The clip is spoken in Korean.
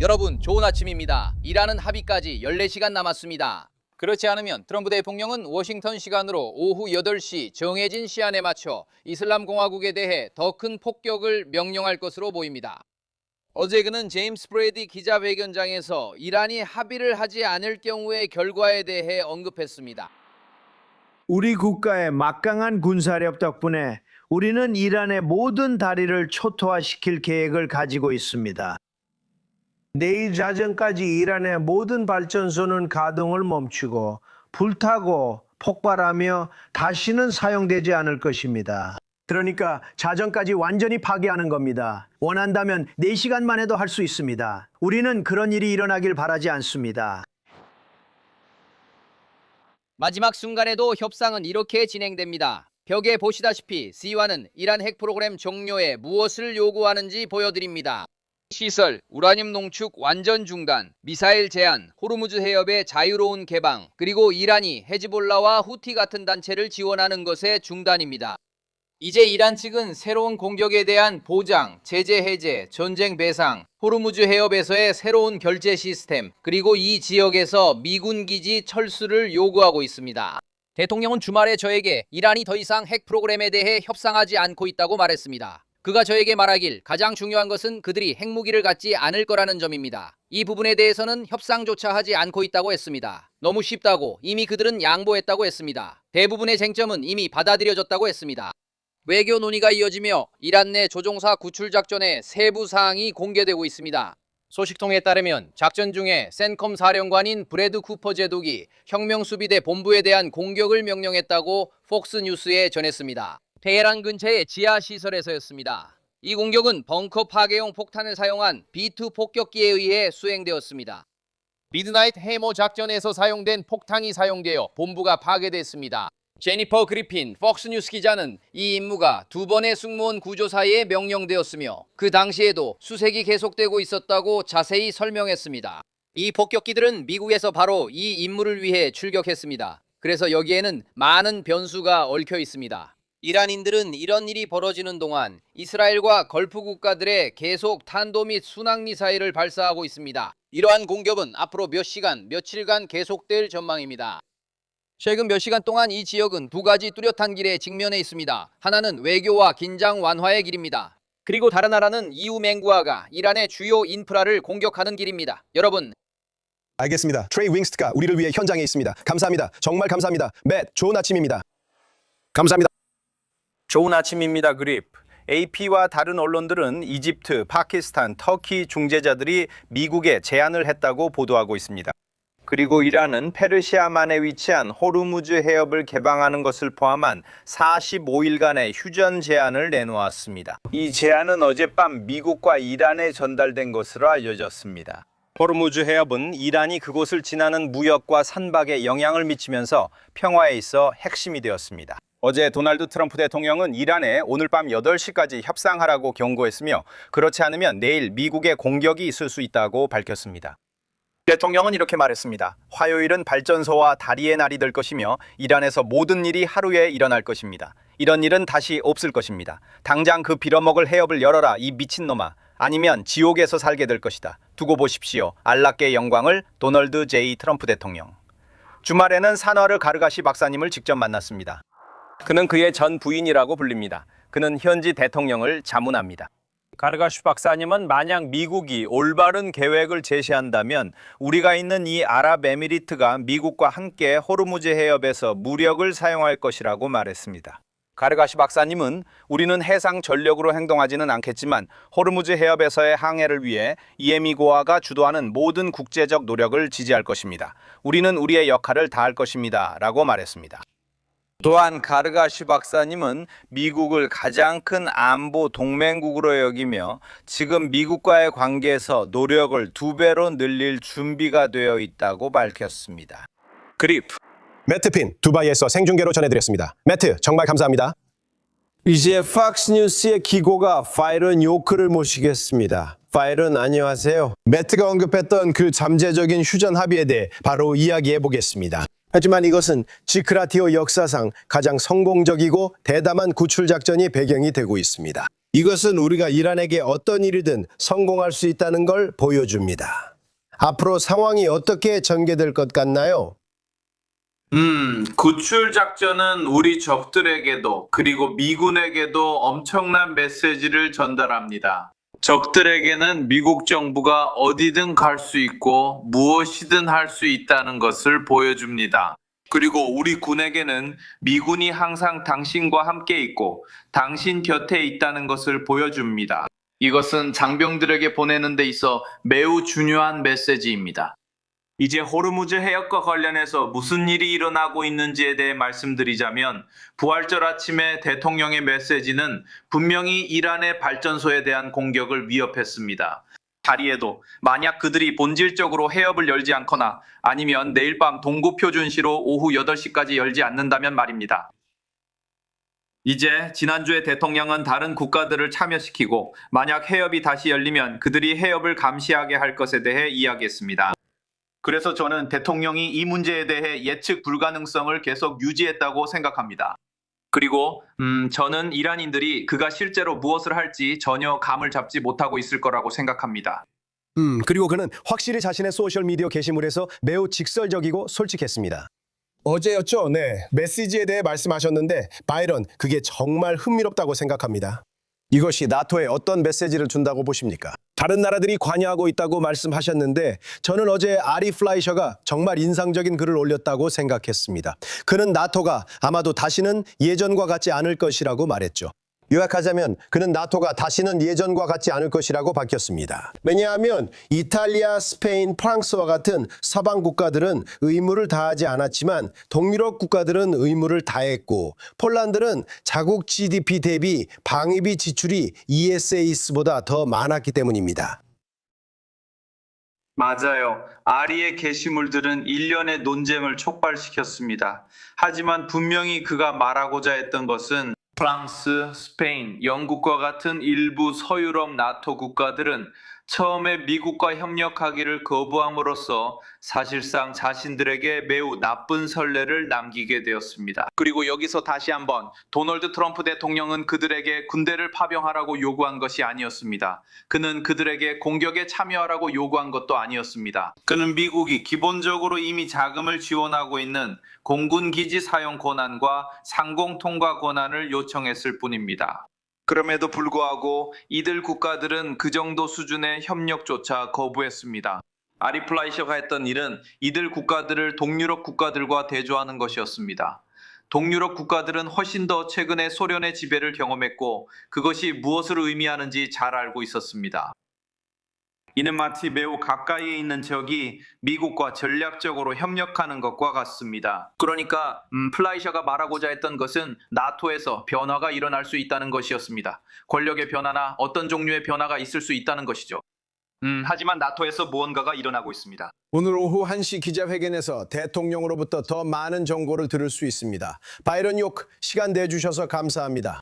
여러분 좋은 아침입니다. 이라는 합의까지 14시간 남았습니다. 그렇지 않으면 트럼프 대통령은 워싱턴 시간으로 오후 8시 정해진 시한에 맞춰 이슬람 공화국에 대해 더 큰 폭격을 명령할 것으로 보입니다. 어제 그는 제임스 브래디 기자회견장에서 이란이 합의를 하지 않을 경우의 결과에 대해 언급했습니다. 우리 국가의 막강한 군사력 덕분에 우리는 이란의 모든 다리를 초토화시킬 계획을 가지고 있습니다. 내일 자정까지 이란의 모든 발전소는 가동을 멈추고 불타고 폭발하며 다시는 사용되지 않을 것입니다. 그러니까 자정까지 완전히 파괴하는 겁니다. 원한다면 4시간만 해도 할 수 있습니다. 우리는 그런 일이 일어나길 바라지 않습니다. 마지막 순간에도 협상은 이렇게 진행됩니다. 벽에 보시다시피 C와는 이란 핵 프로그램 종료에 무엇을 요구하는지 보여드립니다. 시설, 우라늄 농축 완전 중단, 미사일 제한, 호르무즈 해협의 자유로운 개방, 그리고 이란이 헤즈볼라와 후티 같은 단체를 지원하는 것의 중단입니다. 이제 이란 측은 새로운 공격에 대한 보장, 제재 해제, 전쟁 배상, 호르무즈 해협에서의 새로운 결제 시스템, 그리고 이 지역에서 미군 기지 철수를 요구하고 있습니다. 대통령은 주말에 저에게 이란이 더 이상 핵 프로그램에 대해 협상하지 않고 있다고 말했습니다. 그가 저에게 말하길 가장 중요한 것은 그들이 핵무기를 갖지 않을 거라는 점입니다. 이 부분에 대해서는 협상조차 하지 않고 있다고 했습니다. 너무 쉽다고 이미 그들은 양보했다고 했습니다. 대부분의 쟁점은 이미 받아들여졌다고 했습니다. 외교 논의가 이어지며 이란 내 조종사 구출 작전의 세부 사항이 공개되고 있습니다. 소식통에 따르면 작전 중에 센컴 사령관인 브래드 쿠퍼 제독이 혁명수비대 본부에 대한 공격을 명령했다고 폭스뉴스에 전했습니다. 테헤란 근처의 지하시설에서였습니다. 이 공격은 벙커 파괴용 폭탄을 사용한 B-2 폭격기에 의해 수행되었습니다. 미드나잇 해머 작전에서 사용된 폭탄이 사용되어 본부가 파괴됐습니다. 제니퍼 그리핀 폭스뉴스 기자는 이 임무가 2번의 승무원 구조 사이에 명령되었으며 그 당시에도 수색이 계속되고 있었다고 자세히 설명했습니다. 이 폭격기들은 미국에서 바로 이 임무를 위해 출격했습니다. 그래서 여기에는 많은 변수가 얽혀 있습니다. 이란인들은 이런 일이 벌어지는 동안 이스라엘과 걸프 국가들에 계속 탄도 및 순항미사일을 발사하고 있습니다. 이러한 공격은 앞으로 몇 시간, 며칠간 계속될 전망입니다. 최근 몇 시간 동안 이 지역은 2가지 뚜렷한 길에 직면해 있습니다. 하나는 외교와 긴장 완화의 길입니다. 그리고 다른 하나는 이후 맹구아가 이란의 주요 인프라를 공격하는 길입니다. 여러분, 알겠습니다. 트레이 윙스트가 우리를 위해 현장에 있습니다. 감사합니다. 정말 감사합니다. 맷, 좋은 아침입니다. 감사합니다. 좋은 아침입니다. 그립. AP와 다른 언론들은 이집트, 파키스탄, 터키 중재자들이 미국에 제안을 했다고 보도하고 있습니다. 그리고 이란은 페르시아만에 위치한 호르무즈 해협을 개방하는 것을 포함한 45일간의 휴전 제안을 내놓았습니다. 이 제안은 어젯밤 미국과 이란에 전달된 것으로 알려졌습니다. 호르무즈 해협은 이란이 그곳을 지나는 무역과 선박에 영향을 미치면서 평화에 있어 핵심이 되었습니다. 어제 도널드 트럼프 대통령은 이란에 오늘 밤 8시까지 협상하라고 경고했으며 그렇지 않으면 내일 미국의 공격이 있을 수 있다고 밝혔습니다. 대통령은 이렇게 말했습니다. 화요일은 발전소와 다리의 날이 될 것이며 이란에서 모든 일이 하루에 일어날 것입니다. 이런 일은 다시 없을 것입니다. 당장 그 빌어먹을 해협을 열어라 이 미친놈아. 아니면 지옥에서 살게 될 것이다. 두고 보십시오. 안락계의 영광을 도널드 J. 트럼프 대통령. 주말에는 산화르 가르가시 박사님을 직접 만났습니다. 그는 그의 전 부인이라고 불립니다. 그는 현지 대통령을 자문합니다. 가르가슈 박사님은 만약 미국이 올바른 계획을 제시한다면 우리가 있는 이 아랍에미리트가 미국과 함께 호르무즈 해협에서 무력을 사용할 것이라고 말했습니다. 가르가시 박사님은 우리는 해상 전력으로 행동하지는 않겠지만 호르무즈 해협에서의 항해를 위해 이에미고아가 주도하는 모든 국제적 노력을 지지할 것입니다. 우리는 우리의 역할을 다할 것입니다. 라고 말했습니다. 또한 가르가시 박사님은 미국을 가장 큰 안보 동맹국으로 여기며 지금 미국과의 관계에서 노력을 2배로 늘릴 준비가 되어 있다고 밝혔습니다. 그립. 매트 핀, 두바이에서 생중계로 전해드렸습니다. 매트, 정말 감사합니다. 이제 팍스뉴스의 기고가 파이런 요크를 모시겠습니다. 파이런 안녕하세요. 매트가 언급했던 그 잠재적인 휴전 합의에 대해 바로 이야기해 보겠습니다. 하지만 이것은 지크라티오 역사상 가장 성공적이고 대담한 구출 작전이 배경이 되고 있습니다. 이것은 우리가 이란에게 어떤 일이든 성공할 수 있다는 걸 보여줍니다. 앞으로 상황이 어떻게 전개될 것 같나요? 구출 작전은 우리 적들에게도 그리고 미군에게도 엄청난 메시지를 전달합니다. 적들에게는 미국 정부가 어디든 갈 수 있고 무엇이든 할 수 있다는 것을 보여줍니다. 그리고 우리 군에게는 미군이 항상 당신과 함께 있고 당신 곁에 있다는 것을 보여줍니다. 이것은 장병들에게 보내는 데 있어 매우 중요한 메시지입니다. 이제 호르무즈 해역과 관련해서 무슨 일이 일어나고 있는지에 대해 말씀드리자면 부활절 아침에 대통령의 메시지는 분명히 이란의 발전소에 대한 공격을 위협했습니다. 다리에도 만약 그들이 본질적으로 해협을 열지 않거나 아니면 내일 밤 동구 표준시로 오후 8시까지 열지 않는다면 말입니다. 이제 지난주에 대통령은 다른 국가들을 참여시키고 만약 해협이 다시 열리면 그들이 해협을 감시하게 할 것에 대해 이야기했습니다. 그래서 저는 대통령이 이 문제에 대해 예측 불가능성을 계속 유지했다고 생각합니다. 그리고 저는 이란인들이 그가 실제로 무엇을 할지 전혀 감을 잡지 못하고 있을 거라고 생각합니다. 그리고 그는 확실히 자신의 소셜미디어 게시물에서 매우 직설적이고 솔직했습니다. 어제였죠? 네. 메시지에 대해 말씀하셨는데 바이런, 그게 정말 흥미롭다고 생각합니다. 이것이 나토에 어떤 메시지를 준다고 보십니까? 다른 나라들이 관여하고 있다고 말씀하셨는데 저는 어제 아리 플라이셔가 정말 인상적인 글을 올렸다고 생각했습니다. 그는 나토가 아마도 다시는 예전과 같지 않을 것이라고 말했죠. 요약하자면 그는 나토가 다시는 예전과 같지 않을 것이라고 밝혔습니다. 왜냐하면 이탈리아, 스페인, 프랑스와 같은 서방 국가들은 의무를 다하지 않았지만 동유럽 국가들은 의무를 다했고 폴란드는 자국 GDP 대비 방위비 지출이 ESA보다 더 많았기 때문입니다. 맞아요. 아리의 게시물들은 일련의 논쟁을 촉발시켰습니다. 하지만 분명히 그가 말하고자 했던 것은 프랑스, 스페인, 영국과 같은 일부 서유럽 나토 국가들은 처음에 미국과 협력하기를 거부함으로써 사실상 자신들에게 매우 나쁜 선례를 남기게 되었습니다. 그리고 여기서 다시 한번 도널드 트럼프 대통령은 그들에게 군대를 파병하라고 요구한 것이 아니었습니다. 그는 그들에게 공격에 참여하라고 요구한 것도 아니었습니다. 그는 미국이 기본적으로 이미 자금을 지원하고 있는 공군기지 사용 권한과 상공 통과 권한을 요청했을 뿐입니다. 그럼에도 불구하고 이들 국가들은 그 정도 수준의 협력조차 거부했습니다. 아리 플라이셔가 했던 일은 이들 국가들을 동유럽 국가들과 대조하는 것이었습니다. 동유럽 국가들은 훨씬 더 최근에 소련의 지배를 경험했고 그것이 무엇을 의미하는지 잘 알고 있었습니다. 이는 마치 매우 가까이에 있는 적이 미국과 전략적으로 협력하는 것과 같습니다. 그러니까 플라이셔가 말하고자 했던 것은 나토에서 변화가 일어날 수 있다는 것이었습니다. 권력의 변화나 어떤 종류의 변화가 있을 수 있다는 것이죠. 하지만 나토에서 무언가가 일어나고 있습니다. 오늘 오후 1시 기자회견에서 대통령으로부터 더 많은 정보를 들을 수 있습니다. 바이런 요크, 시간 내주셔서 감사합니다.